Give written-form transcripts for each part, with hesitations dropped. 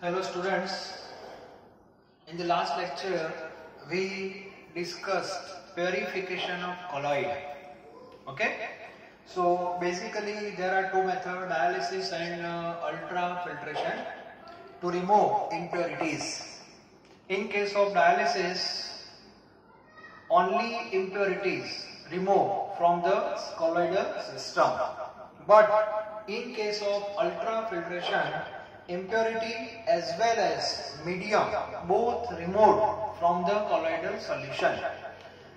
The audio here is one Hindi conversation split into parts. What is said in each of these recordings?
Hello students, in the last lecture we discussed purification of colloid. Okay, so basically there are two methods, dialysis and ultrafiltration, to remove impurities. In case of dialysis, only impurities removed from the colloidal system, but in case of ultrafiltration, impurity as well as medium both removed from the colloidal solution,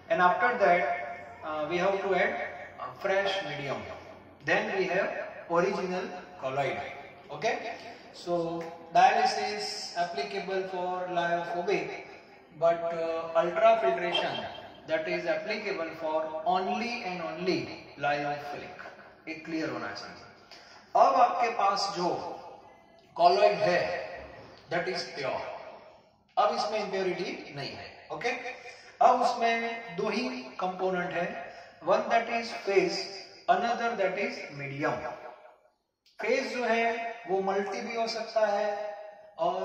and after that we have to add a fresh medium, then we have original colloid. Okay, so dialysis applicable for lyophobic, but ultrafiltration that is applicable for only and only lyophiलिक. एक क्लियर होना चाहिए. अब आपके पास जो कॉलॉइड है दैट इज प्योर, अब इसमें इंप्योरिटी नहीं है. ओके, अब उसमें दो ही कंपोनेंट है, one that is phase, another that is medium. Phase जो है वो मल्टी भी हो सकता है और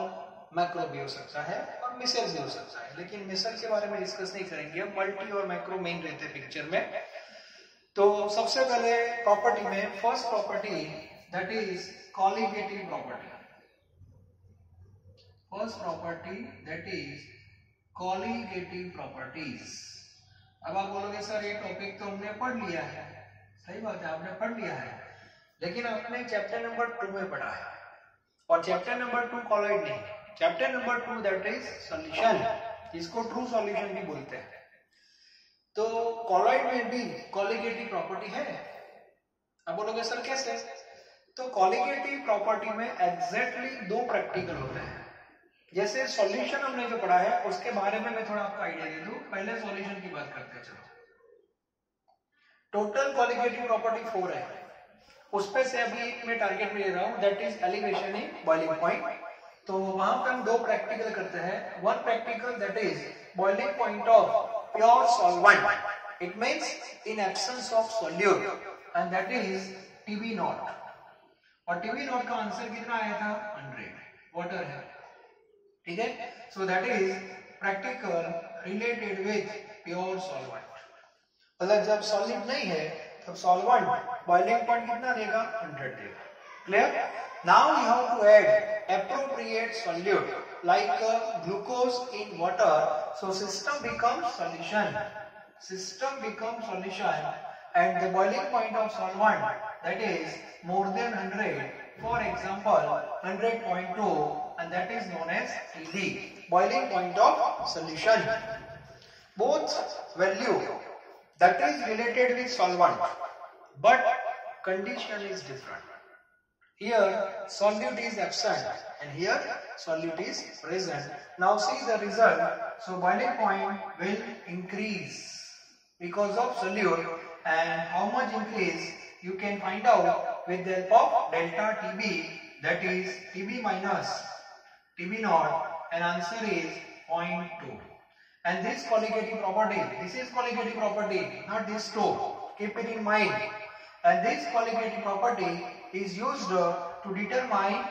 मैक्रो भी हो सकता है और मिसल भी हो सकता है, लेकिन मिसल के बारे में डिस्कस नहीं करेंगे. अब मल्टी और मैक्रो मेन रहते हैं पिक्चर में. तो सबसे पहले प्रॉपर्टी में first property that is colligative property. First property that is colligative properties. अब आप बोलोगे सर ये टॉपिक तो हमने पढ़ लिया है. सही बात है, आपने पढ़ लिया है, लेकिन आपने चैप्टर नंबर 2 में पढ़ा है और चैप्टर नंबर 2 कॉलॉइड नहीं, chapter number 2 that is solution, इसको ट्रू सॉल्यूशन भी बोलते हैं. तो कॉलॉइड में भी कॉलिगेटिव प्रॉपर्टी है. अब बोलोगे सर कैसे? तो कॉलिगेटिव प्रॉपर्टी में एग्जैक्टली दो प्रैक्टिकल होते हैं. जैसे सॉल्यूशन हमने जो पढ़ा है उसके बारे में मैं थोड़ा आपको आइडिया दे दूं. पहले सॉल्यूशन की बात करते हैं. चलो, टोटल कॉलिगेटिव प्रॉपर्टी 4 है, उसपे से अभी मैं टारगेट में ले रहा हूं that is elevation in boiling point. तो वहां पे हम दो प्रैक्टिकल करते हैं. One practical that is boiling point of pure solvent, it means in absence of solute, and that is TB naught. और टीबी नॉट का आंसर कितना आया था? 100. वाटर है, ठीक है. So that is practical related with pure solvent. मतलब जब सॉलिड नहीं है तब सॉल्वेंट बॉइलिंग पॉइंट कितना देगा? 100 देगा. Clear? Now you have to add appropriate solute like glucose in water, so system becomes solution. System becomes solution, and the boiling point of solvent that is more than 100, for example 100.2, and that is known as TD, boiling point of solution. Both value that is related with solvent, but condition is different. Here solute is absent and here solute is present. Now see the result. So boiling point will increase because of solute, and how much increase you can find out with the help of delta TB, that is TB minus TB naught, and answer is 0.2. And this colligative property, this is colligative property, not this two, keep it in mind. And this colligative property is used to determine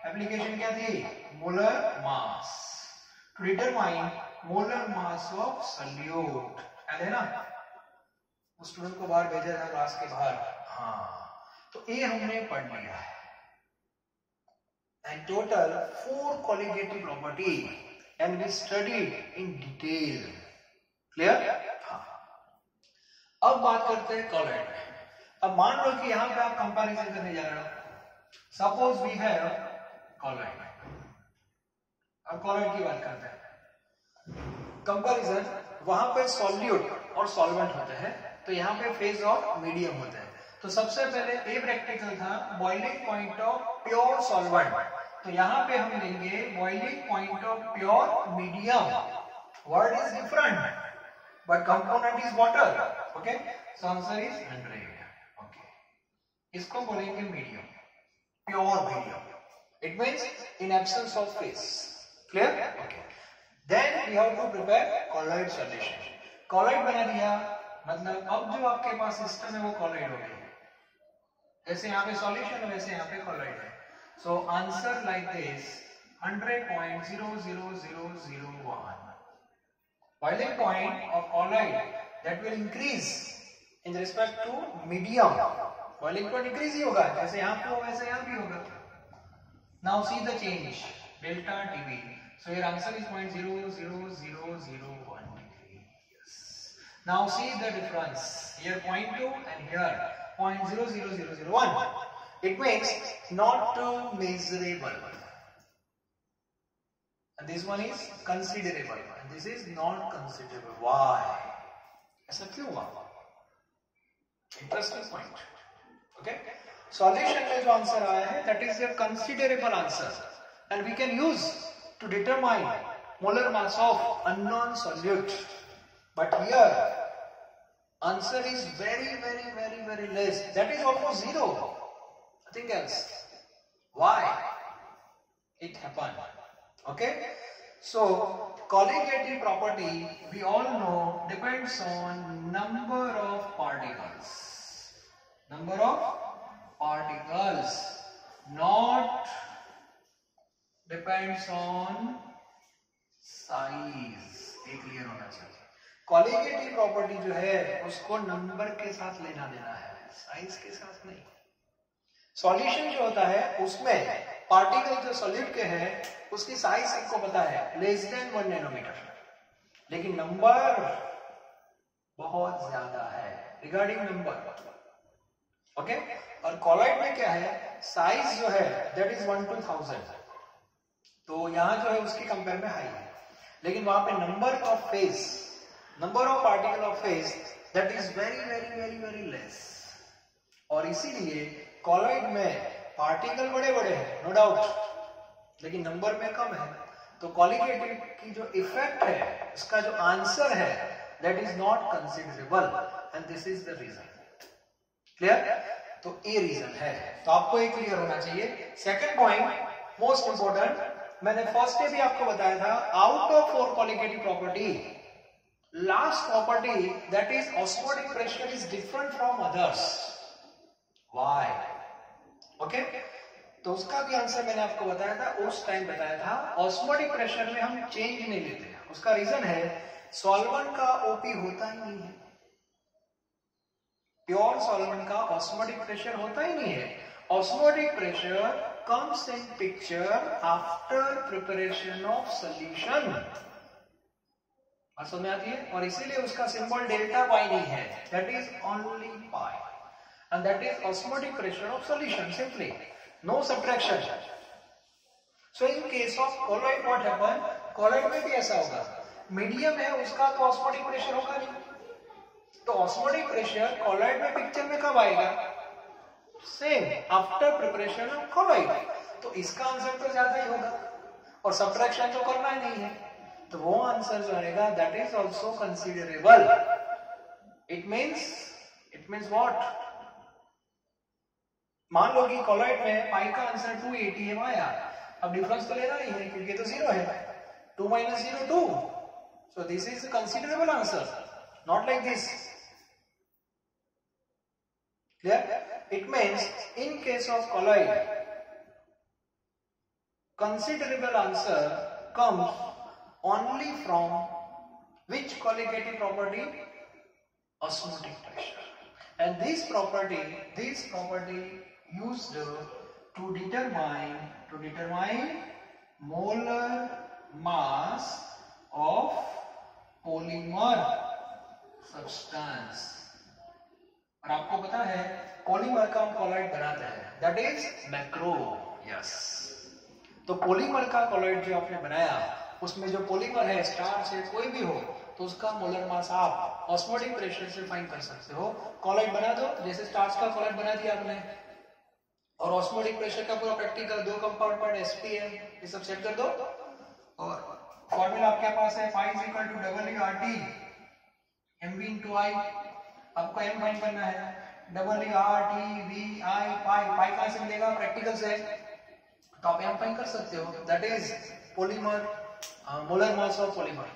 application क्या थी? Molar mass. To determine molar mass of solute. याद है ना? उस स्टूडेंट को बाहर भेजा था क्लास के बाहर. हाँ, तो ये हमने पढ़ लिया है. And total 4 colligative property and we studied in detail. Clear? हाँ. अब बात करते हैं कॉलॉइड. अब मान लो कि यहां पे आप कंपैरिजन करने जा रहे हो. Suppose we have colloid. अब कॉलॉइड की बात करते हैं. कंपैरिजन, वहां पे सॉल्यूट और सॉल्वेंट होते हैं, तो यहाँ पे फेज और मीडियम होते हैं. तो सबसे पहले ए प्रैक्टिकल था boiling point of pure solvent. तो यहाँ पे हम लेंगे boiling point of pure medium. Word is different but component is water. Okay, so answer is 100. इसको बोलेंगे medium, pure medium. It means in absence of phase. Clear? Okay. Then we have to prepare colloid solution. Colloid बना दिया, मतलब अब जो आपके पास सिस्टम है वो कॉलॉइड हो गया. जैसे यहाँ पे सॉल्यूशन है वैसे यहाँ पे कॉलॉइड है. So answer like this, 100.00001. Boiling point of colloid that will increase in respect to medium. Boiling point increase ही होगा, जैसे यहाँ पे हो वैसे यहाँ भी होगा. Now see the change, delta TB. So your answer is 0.00001 degree. Yes. Now see the difference. Here 0.2 and here 0.00001. It means not measurable. And this one is considerable. And this is not considerable. Why? ऐसा क्यों हुआ? Interesting point. Okay. Solution में जो आंसर आया है, that is a considerable answer, and we can use to determine molar mass of unknown solute. But here, answer is very less. That is almost zero. Nothing else. Why? It happened. Okay. So colligative property, we all know, depends on number of particles. Number of particles, not depends on size. ये क्लियर होना चाहिए. कॉलिगेटिव प्रॉपर्टी जो है उसको नंबर के साथ लेना देना है, साइज के साथ नहीं. सॉल्यूशन जो होता है उसमें पार्टिकल जो सॉल्यूट के है उसकी साइज सबको पता है, लेस देन 1 नैनोमीटर, लेकिन नंबर बहुत ज्यादा है रिगार्डिंग नंबर. ओके. और कॉलॉइड में क्या है, साइज जो है दैट इज 1 to 1000, तो यहां जो है उसकी कंपेयर में हाई है, लेकिन वहां पे number of phase, number of particle of phase that is very less. और इसीलिए कॉलॉइड में पार्टिकल बड़े हैं, नो डाउट, लेकिन नंबर में कम है. तो कॉलिगेटिव की जो इफेक्ट है, इसका जो आंसर है that is not considerable, and this is the reason. Clear? तो ये रीजन है, तो आपको ये क्लियर होना चाहिए. सेकंड पॉइंट मोस्ट इंपोर्टेंट, मैंने फर्स्ट डे भी आपको बताया था, out of 4 colligative property, last property that is osmotic pressure is different from others. Why? Okay. तो उसका भी आंसर मैंने आपको बताया था, उस टाइम बताया था, ऑस्मोटिक प्रेशर में हम चेंज नहीं लेते. उसका रीजन है सॉल्वेंट का ओपी होता ही नहीं है. प्योर सॉल्वेंट का ऑस्मोटिक प्रेशर होता ही नहीं है. Osmotic pressure comes in picture after preparation of solution. बात समझ में आती है? और इसीलिए उसका सिंबल डेल्टा पाई नहीं है, that is only pi, and that is osmotic pressure of solution, simply, no subtraction. So in case of colloid what happen, colloid में भी ऐसा होगा, मीडियम है उसका तो ऑस्मोटिक प्रेशर होगा नहीं. तो ऑस्मोटिक प्रेशर कॉलॉइड में पिक्चर में कब आएगा? Same after preparation of colloid. तो इसका आंसर तो ज्यादा ही होगा, और सब्ट्रैक्शन तो करना ही नहीं है, तो वो आंसर जो आएगा that is also considerable. It means what? मान लो कि कॉलॉइड में पाई का आंसर 280 है आया, अब डिफरेंस तो लेना नहीं है क्योंकि तो 0 है. 2 - 0 2. So this is considerable answer, not like this. Clear? It means in case of colloid, considerable answer comes only from which colligative property? Osmotic pressure. And this property used to determine molar mass of polymer substance. और आपको पता है पॉलीमर का हम कॉलॉइड बनाते हैं, दैट इज मैक्रो. यस. तो पॉलीमर का कॉलॉइड जो आपने बनाया, उसमें जो पॉलीमर है, स्टार्च है, कोई भी हो, तो उसका मोलर मास आप ऑस्मोटिक प्रेशर से फाइंड कर सकते हो. कॉलॉइड बना दो, जैसे स्टार्च का कॉलॉइड बना दिया आपने, और ऑस्मोटिक प्रेशर का पूरा प्रैक्टिकल 2 कंपाउंड SPM ये सब सेट कर दो, और फॉर्मूला आपके पास है phi = WRT mv × I. आपको m फाइंड करना है, WRT/VI पाई कहां से मिलेगा? प्रैक्टिकल से, तो आप m फाइंड कर सकते हो, that is polymer molar mass of polymer.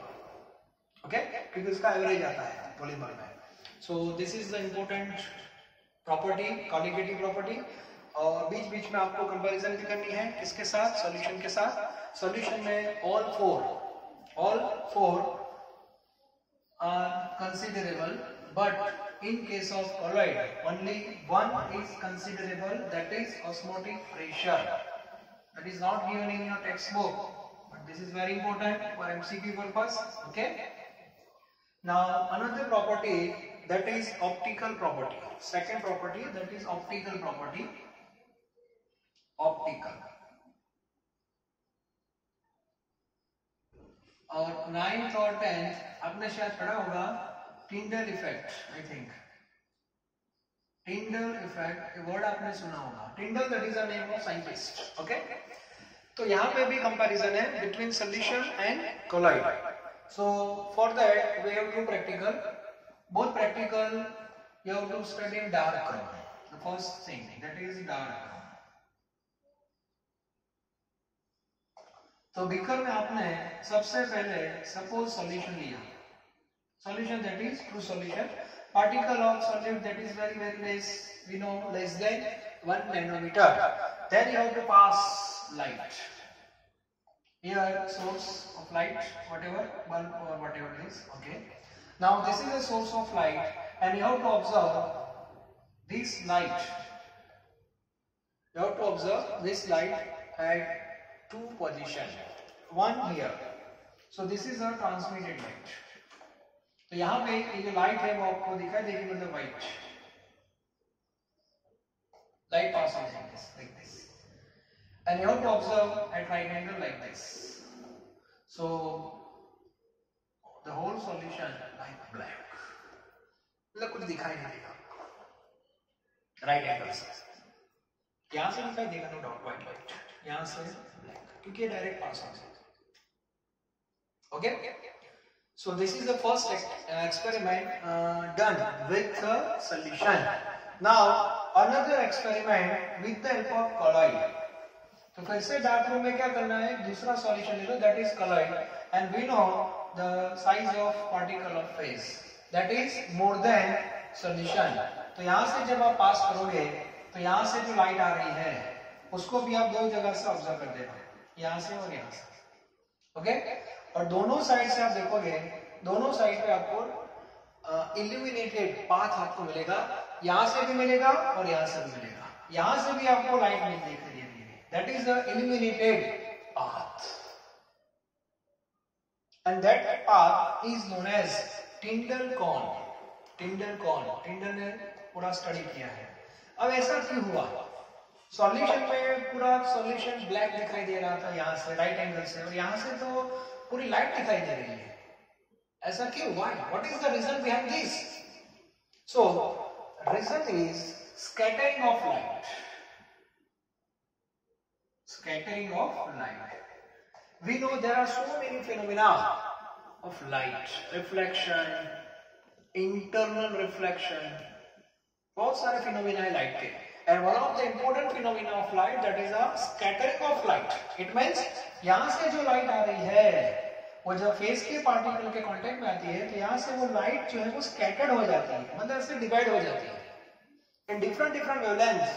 Okay, क्योंकि उसका एवरेज आता है पॉलीमर में. So this is the important property, colligative property. और बीच बीच में आपको कंपैरिजन भी करनी है किसके साथ, सॉल्यूशन के साथ। सॉल्यूशन में all four are considerable, but in case of colloid only one is considerable, that is osmotic pressure. That is not given in your textbook, but this is very important for MCQ purpose. Okay, now another property, that is optical property. Second property, that is optical property. Optical. और 9th और 10th आपने शायद पढ़ा होगा Tyndall effect. I think Tyndall effect, word आपने सुना होगा। टिंडल that is a name of scientist. Okay, तो यहाँ पे भी कंपैरिजन है between solution and colloid. So for that we have to practical, both practical you have to study in dark room. The first thing, that is dark room. तो बीकर में आपने सबसे पहले सपोज सॉल्यूशन लिया, solution that is true solution, particle of solute that is very very less, we know less than 1 nanometer. Then you have to pass light. Here source of light, whatever, bulb or whatever it is. Okay, now this is a source of light and you have to observe this light. You have to observe this light at two position, one here. So this is a transmitted light. तो यहाँ पे ये जो लाइट है वो आपको दिखाई देगी, मतलब white light passes like this, and you have to observe at right angle like this. So the whole solution like black, मतलब कुछ दिखाई नहीं देगा राइट एंगल से। यहाँ से दिखाई देगा नो डाउट व्हाइट लाइट, यहाँ से ब्लैक, क्योंकि ये डायरेक्ट पास हो सकता है। Okay, so this is the first experiment done with the solution. Now another experiment with the help of colloid. तो फिर से डार्क रूम में क्या करना है, दूसरा सॉल्यूशन ले लो, that is colloid, and we know the size of particle of phase, that is more than solution. तो यहाँ से जब आप पास करोगे तो यहाँ से जो लाइट आ रही है उसको भी आप दो जगह से ऑब्जर्व कर देना, यहाँ से और यहाँ से। ओके, और दोनों साइड से आप देखोगे, दोनों साइड पे आपको इल्यूमिनेटेड पाथ आपको मिलेगा, यहाँ से भी मिलेगा और यहाँ से भी मिलेगा, यहाँ से भी आपको लाइट नहीं दिखाई दे रही है, that is the illuminated path, and that path is known as Tyndall cone. Tyndall cone, Tyndall ने पूरा स्टडी किया है। अब ऐसा क्यों हुआ, सॉल्यूशन में पूरा सॉल्यूशन ब्लैक दिखाई दे रहा था यहाँ से राइट एंगल से, और यहाँ से तो पूरी लाइट दिखाई दे रही है, ऐसा क्यों, why, what is the reason behind this? So reason is scattering of light, scattering of light. We know there are so many phenomena of light, reflection, internal reflection, बहुत सारे phenomena है light के, and one of the important phenomena of light, that is a scattering of light. It means यहाँ से जो light आ रही है वो जब फेस के पार्टिकल के कांटेक्ट में आती है तो यहाँ से वो लाइट जो है वो स्कैटर्ड हो जाती है, मतलब ऐसे डिवाइड हो जाती है in different different wavelengths,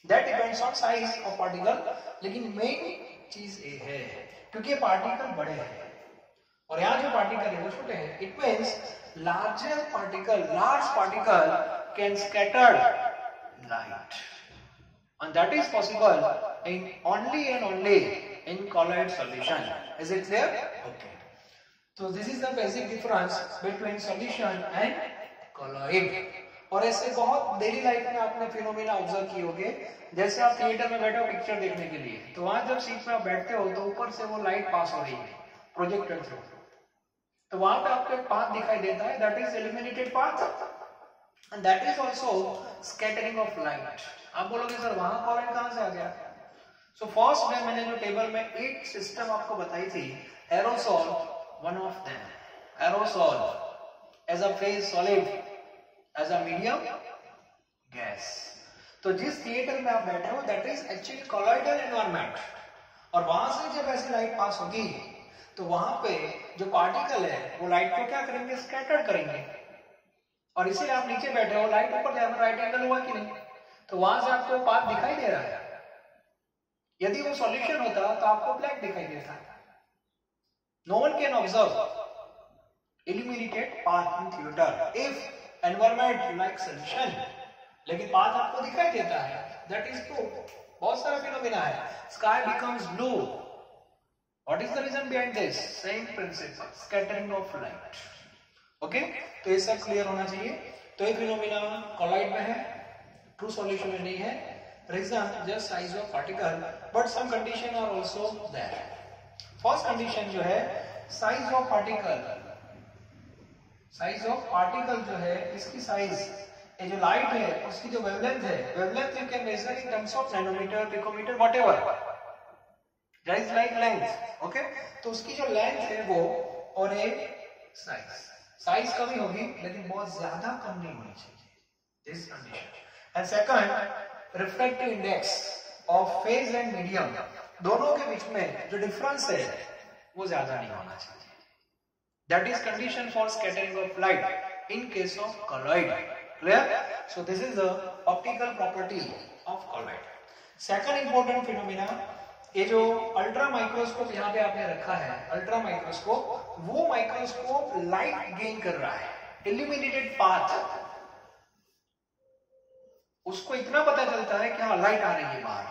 that depends on size of particle. लेकिन मेन चीज ये है क्योंकि पार्टिकल बड़े हैं और यहाँ जो पार्टिकल है वो छोटे हैं, it means large particle can scatter light, and that is possible in only and only in colloid solution. Is it clear? Okay. So this is the basic difference between solution and colloid. और ऐसे बहुत डेली लाइफ में आपने फिनोमेना ऑब्जर्व किए होंगे, जैसे आप थिएटर में बैठे हो पिक्चर देखने के लिए, तो वहां जब सीट पे आप बैठते हो तो ऊपर से वो लाइट पास हो रही है प्रोजेक्टर थ्रू, तो वहां पे आपको एक पाथ दिखाई देता है, that is illuminated path, and that is also scattering of light. आप बोलोगे सर वहां कॉलेज कहां से आ गया? सो फर्स्ट डे मैंने जो टेबल में एक सिस्टम आपको बताई थी, aerosol one of them, aerosol as a phase solid, as a medium gas. तो जिस थिएटर में आप बैठे हो that is actually colloidal environment, और वहां से जब ऐसी लाइट पास होगी तो वहां पे जो पार्टिकल है वो लाइट को क्या करेंगे, स्कैटर करेंगे, और इसीलिए आप नीचे बैठे हो, लाइट ऊपर जाकर राइट एंगल हुआ कि नहीं, तो वहां से आपको पाथ दिखाई दे रहा है। यदि वो सॉल्यूशन होता तो आपको ब्लैक दिखाई देता। No one can observe illuminated path in theater if environment like solution, लेकिन पाथ आपको दिखाई देता है, that is true। बहुत सारा फिनोमिना है। sky becomes blue, what is the reason behind this? same principle, scattering of light। Okay, तो ये सब क्लियर होना चाहिए। तो ये फिनोमिना कोलॉइड में है, ट्रू सॉल्यूशन में नहीं है। Reason just size of particle, but some condition are also there. First condition जो है size of particle, size of particle जो है इसकी साइज, ये जो लाइट है उसकी जो वेवलेंथ है, wavelength you can measure in terms of nanometer, picometer, whatever, that is like length. Okay, तो उसकी जो लेंथ है वो और एक साइज कमी होगी लेकिन बहुत ज्यादा कम नहीं होनी चाहिए, this condition. And second, refractive index of phase and medium, दोनों के बीच में जो डिफरेंस है वो ज्यादा नहीं होना चाहिए। That is condition for scattering of light in case of colloid. Clear? So this is the optical property of colloid. Second important phenomena, ये जो अल्ट्रा माइक्रोस्कोप यहाँ पे आपने रखा है, अल्ट्रा माइक्रोस्कोप, वो माइक्रोस्कोप लाइट गेन कर रहा है, इल्यूमिनेटेड पाथ, उसको इतना पता चलता है कि हाँ लाइट आ रही है बाहर,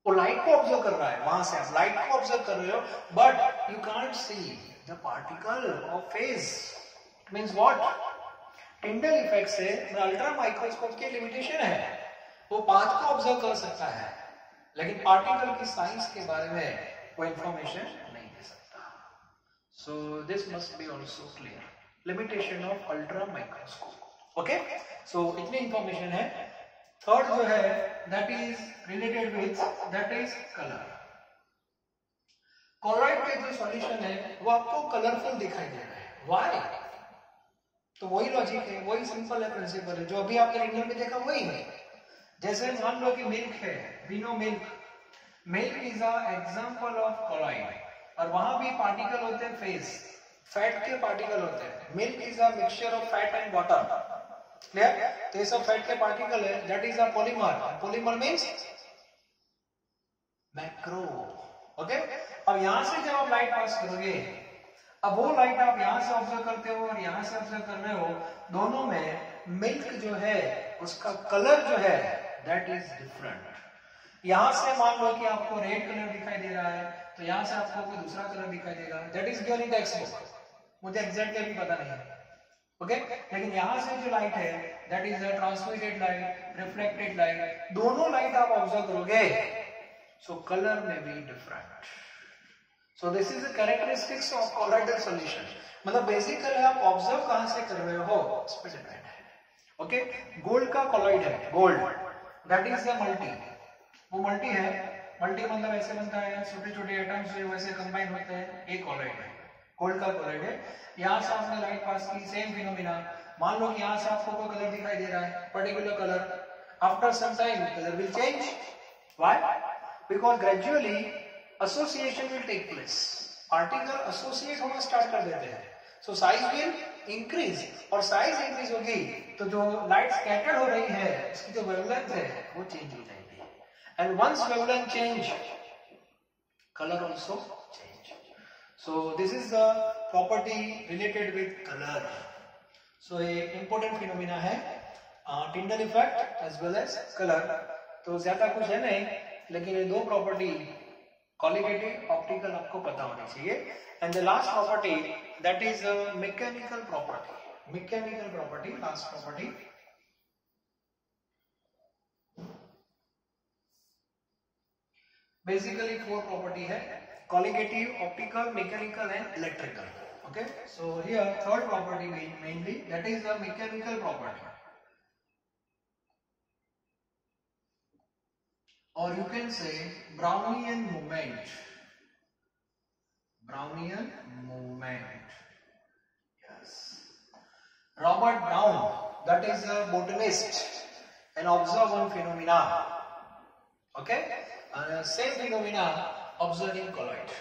वो लाइट को ऑब्जर्व कर रहा है, वहां से आप लाइट को ऑब्जर्व कर रहे हो, but you can't see the particle of phase। It means what? Tyndall effect से अल्ट्रा माइक्रोस्कोप की लिमिटेशन है, वो पाथ को ऑब्जर्व कर सकता है लेकिन पार्टिकल की साइज के बारे में वो इंफॉर्मेशन नहीं दे सकता। So this must be also clear, limitation of ultra microscope. Okay, so इतनी इंफॉर्मेशन है। थर्ड जो है that is related with, that is colour. Colloid में जो सॉल्यूशन है वो आपको कलरफुल दिखाई दे रहा है, व्हाई? तो वही लॉजिक है, वही सिंपल है, प्रिंसिपल है जो अभी आपने इंडियन में देखा वही है। जैसे मान लो कि मिल्क है, we know milk, milk is a example of colloid, और वहां भी पार्टिकल होते हैं फेज, फैट के पार्टिकल होते हैं। Milk is a mixture of fat and water, clear? तो ये सब फैट के पार्टिकल है, that is a polymer. Polymer means macro. Okay, अब यहां से जब आप लाइट पास करोगे, अब वो लाइट आप यहां से ऑब्जर्व करते हो और यहां से ऑब्जर्व कर रहे हो, दोनों में मिल्क जो है उसका कलर जो है दैट इज डिफरेंट। यहां से मान लो कि आपको रेड कलर दिखाई दे रहा है, तो यहां से आपको कोई दूसरा कलर दिखाई देगा, that is given in text book, मुझे एग्जैक्टली अभी पता नहीं है। ओके, लेकिन यहां से जो लाइट है that is a transmitted light, reflected light, दोनों लाइट आप ऑब्जर्व करोगे, so color may be different। so this is the characteristics of colloidal solution। मतलब बेसिकली आप ऑब्जर्व कहां से कर रहे हो इस पे डिपेंड है। ओके, गोल्ड का कॉलॉइड है, gold that is a multi, वो मल्टी है, मल्टी मतलब ऐसे बनता है छोटे छोटे एटम्स जो वैसे कंबाइन होते हैं, एक कॉलॉइड है, गोल्ड का कॉलॉइड है। यहां से आपने लाइट पास की, सेम फिनोमिना। मान लो कि यहां से आपको कोई कलर दिखाई दे रहा है, particular colour, after some time colour will change, why? Because gradually association will take place, particle associate होना स्टार्ट कर देते हैं, so size will increase, और size increase होगी तो जो light scattered हो रही है उसकी जो wavelength है वो change हो जाएगी, and once wavelength change, color also change। so this is the property related with color। so ये important phenomena है, Tyndall effect as well as color। तो ज्यादा कुछ है नहीं, लेकिन ये दो प्रॉपर्टी क्वालिटेटिव ऑप्टिकल आपको पता होनी चाहिए। And the last property that is mechanical property. Mechanical property, last property, basically 4 property है, qualitative, optical, mechanical and electrical. Okay, so here third property mainly that is the mechanical property, or you can say Brownian movement। Brownian movement, yes। Robert Brown, that is a botanist, and observe one phenomena, okay, same phenomena observed in colloid।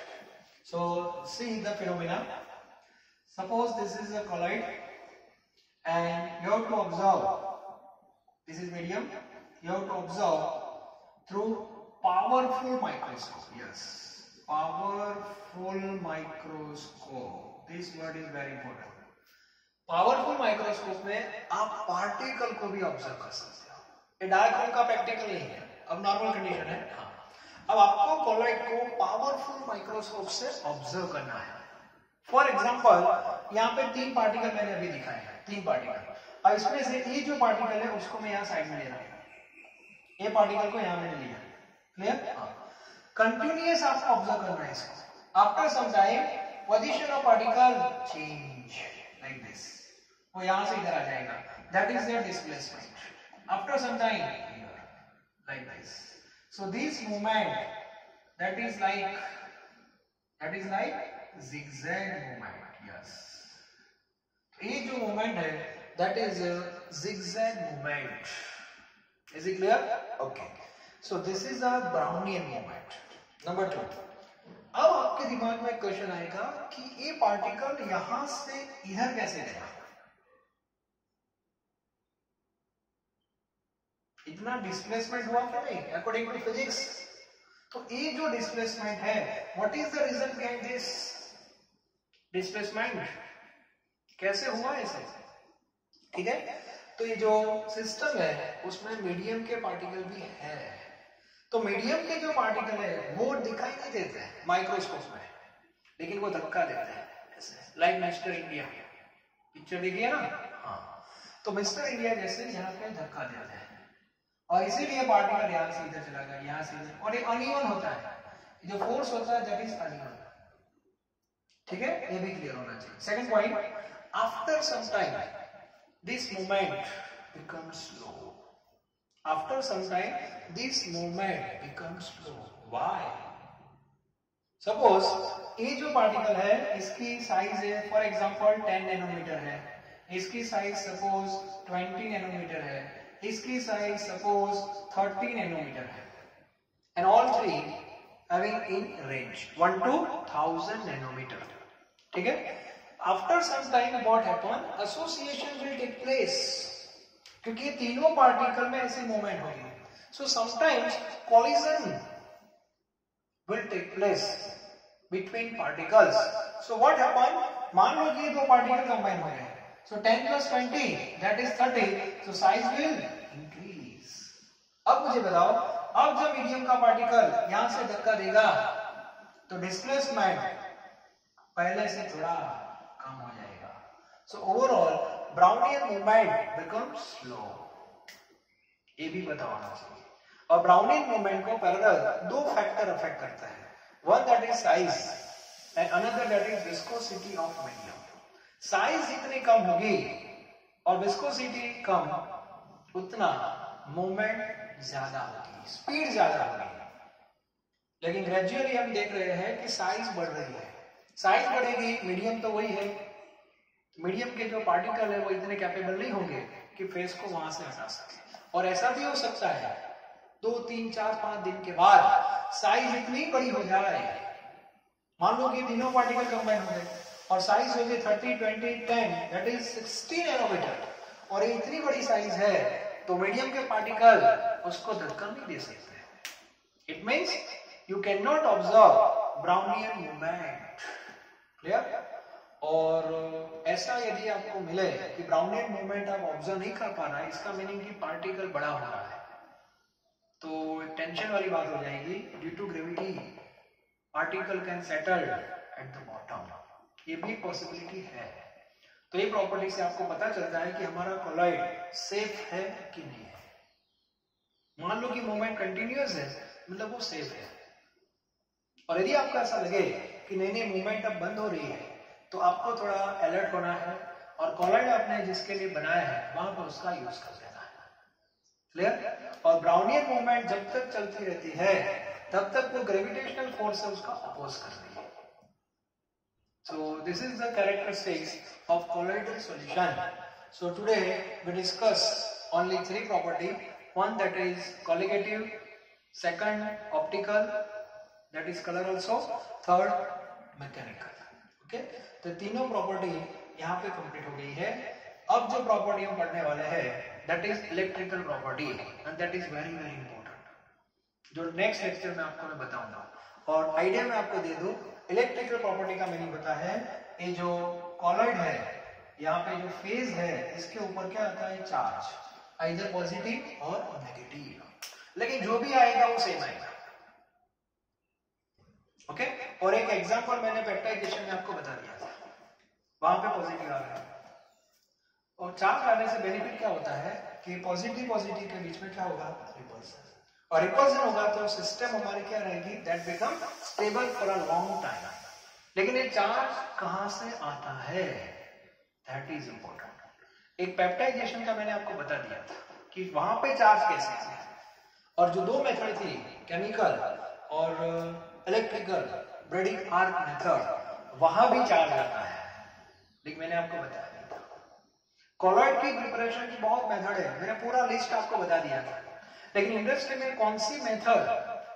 so see the phenomena, suppose this is a colloid and you have to observe, this is medium, you have to observe through powerful microscope. Yes, powerful microscope. This word is very important. Powerful microscope में आप पार्टिकल को भी ऑब्जर्व कर सकते हो. ये डायग्राम का प्रैक्टिकल नहीं है, अब नॉर्मल कंडीशन है. हाँ, अब आपको कोलॉइड को पावरफुल माइक्रोस्कोप से ऑब्जर्व करना है. फॉर एग्जांपल यहाँ पे 3 पार्टिकल मैंने अभी दिखाए हैं, 3 पार्टिकल. और इसमें से ये जो पार्टिकल है उसको मैं यहाँ साइड में ले रहा हूँ, ये पार्टिकल को यहाँ मैंने लिया. क्लियर? कंटिन्यूअस आपको ऑब्जर्व करना है इसको. After some time position of particle change like this, वो यहां से इधर आ जाएगा. That is there displacement. After some time here like this. So this movement that is like zigzag movement. Yes, ये जो मूवमेंट है that is zigzag movement. Is it clear? Okay. So this is a Brownian movement. Number 2. अब आपके दिमाग में क्वेश्चन आएगा कि ये पार्टिकल यहां से इधर कैसे गया. इतना डिस्प्लेसमेंट हुआ क्या नहीं अकॉर्डिंग टू फिजिक्स. तो ये जो डिस्प्लेसमेंट है, what is the reason behind this displacement, कैसे हुआ ऐसे. ठीक है, तो ये जो सिस्टम है उसमें मीडियम के पार्टिकल भी है. तो मीडियम के जो पार्टिकल है वो दिखाई नहीं देते हैं माइक्रोस्कोप में, लेकिन वो धक्का देते हैं ऐसे. लाइक मिस्टर इंडिया पिक्चर देखिए ना. हाँ, तो मिस्टर इंडिया जैसे यहाँ पे धक्का देते हैं और इसीलिए पार्टिकल यहाँ से इधर चला गया, यहाँ से इधर. और ये अनइवन होता है, जो फोर्स होता है दैट इज अनइवन. ठीक है, ये भी क्लियर होना चाहिए. Second point, after some time this movement becomes slow. After some time, this movement becomes slow. Why? Suppose ये जो पार्टिकल है इसकी साइज है फॉर एग्जांपल 10 नैनोमीटर है, इसकी साइज सपोज 20 नैनोमीटर है, इसकी साइज सपोज 30 नैनोमीटर है. And all three having in range 1 to 1000 nanometer. ठीक है. After some time what happen? Association will take place. क्योंकि तीनों पार्टिकल में ऐसी मूवमेंट होगी. So sometimes collision will take place between particles. So what happen? मान लो कि दो पार्टिकल कंबाइन हो गए. So 10 plus 20 that is 30. So size will increase. अब मुझे बताओ, अब जब मीडियम का पार्टिकल यहां से धक्का देगा तो डिस्प्लेसमेंट पहले से थोड़ा कम हो जाएगा. So overall Brownian movement becomes slow. ये भी पता होना चाहिए. और Brownian movement को पैरेलल 2 फैक्टर अफेक्ट करता है. One that is size and another that is viscosity of medium. Size जितनी कम होगी और विस्कोसिटी कम, उतना मूवमेंट ज्यादा होगी, स्पीड ज्यादा होगी. लेकिन ग्रेजुअली हम देख रहे हैं कि साइज बढ़ रही है. साइज बढ़ेगी, मीडियम तो वही है. मीडियम के जो पार्टिकल है वो इतने कैपेबल नहीं होंगे कि फेस को वहां से हटा सके. और ऐसा भी हो सकता है 2, 3, 4, 5 दिन के बाद साइज इतनी बड़ी हो जाए, मान लो कि तीनों पार्टिकल कंबाइन हो गए और साइज होगी 30, 20, 10 दैट इज 60 नैनोमीटर. और ये इतनी बड़ी साइज है तो मीडियम के पार्टिकल उसको धक्का नहीं दे सकते. It means you can not observe Brownian movement. Clear? और ऐसा यदि आपको मिले कि ब्राउनियन मूवमेंट आप ऑब्जर्व नहीं कर पा रहा है, इसका मीनिंग कि पार्टिकल बड़ा हो रहा है, तो टेंशन वाली बात हो जाएगी. Due to gravity particle can settle at the bottom. ये भी पॉसिबिलिटी है. तो ये प्रॉपर्टी से आपको पता चलता है कि हमारा कोलॉइड सेफ है कि नहीं है. मान लो कि मूवमेंट कंटिन्यूअस है, मतलब वो सेफ है. और यदि आपको ऐसा लगे कि नहीं मूवमेंट अब बंद हो रही है, तो आपको थोड़ा अलर्ट होना है और कोलॉइड आपने जिसके लिए बनाया है वहां पर उसका यूज कर देना है. क्लियर? और ब्राउनियन मूवमेंट जब तक चलती रहती है तब तक वो ग्रेविटेशनल फोर्स से उसका अपोज कर रही है. So this is the characteristics of colloidal solution. So today we discuss only 3 property. One that is colligative, second optical, that is color also, third mechanical. Okay? तो तीनों प्रॉपर्टी यहाँ पे कंप्लीट हो गई है. अब जो प्रॉपर्टी हम पढ़ने वाले हैं that is electrical property and that is very very important, जो नेक्स्ट लेक्चर में आपको मैं बताऊंगा। और आइडिया मैं आपको दे दूं, इलेक्ट्रिकल प्रॉपर्टी का मीनिंग पता है, ये जो कॉलॉइड है, यहाँ पे जो फेज है, इसके ऊपर क्या आता है, चार्ज, आइदर पॉजिटिव और नेगेटिव, लेकिन जो भी आएगा वो सेम आएगा। ओके, और एक एग्जांपल मैंने पेप्टाइजेशन में आपको बता दिया था, वहां पे पॉजिटिव आ रहा है, और चार्ज आने से बेनिफिट क्या होता है कि पॉजिटिव पॉजिटिव के बीच में क्या होगा, रिपल्सन, और रिपल्सन होगा तो सिस्टम हमारी क्या रहेगी, that become stable for a long time. लेकिन ये चार्ज कहां से आता है, दैट इज इंपॉर्टेंट। एक पेप्टाइजेशन का मैंने आपको बता दिया था कि वहां पे चार्ज कैसे है, और जो दो मेथड थी, केमिकल और इलेक्ट्रिकल ब्रेडिंग आर्क मेथड, वहां भी चार्ज आता है, लेकिन मैंने आपको बताया नहीं था। कॉलॉइड की प्रिपरेशन की बहुत मेथड है, मैंने पूरा लिस्ट आपको बता दिया था, लेकिन इंडस्ट्री में कौन सी मेथड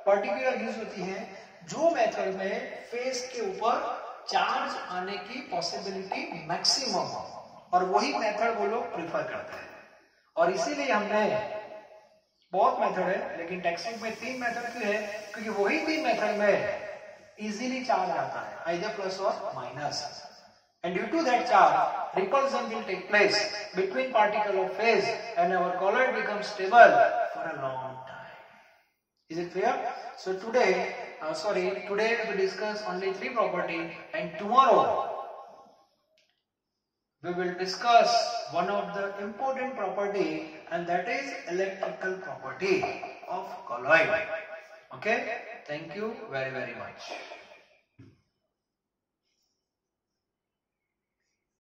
पर्टिकुलर यूज होती है, जो मेथड में फेस के ऊपर चार्ज आने की पॉसिबिलिटी मैक्सिमम हो, और वही मेथड वो लोग प्रिफर करते हैं। और इसीलिए हमने, बहुत मेथड है लेकिन टेक्स्ट बुक में 3 मेथड क्यों है, क्योंकि वही 3 मेथड में इजीली चार्ज आता है, आइदर प्लस और minus, and due to that charge repulsion will take place between particle of phase and our colloid becomes stable for a long time. Is it clear? So today we discuss only 3 property, and tomorrow we will discuss one of the important property, and that is electrical property of colloid. Okay, thank you very much.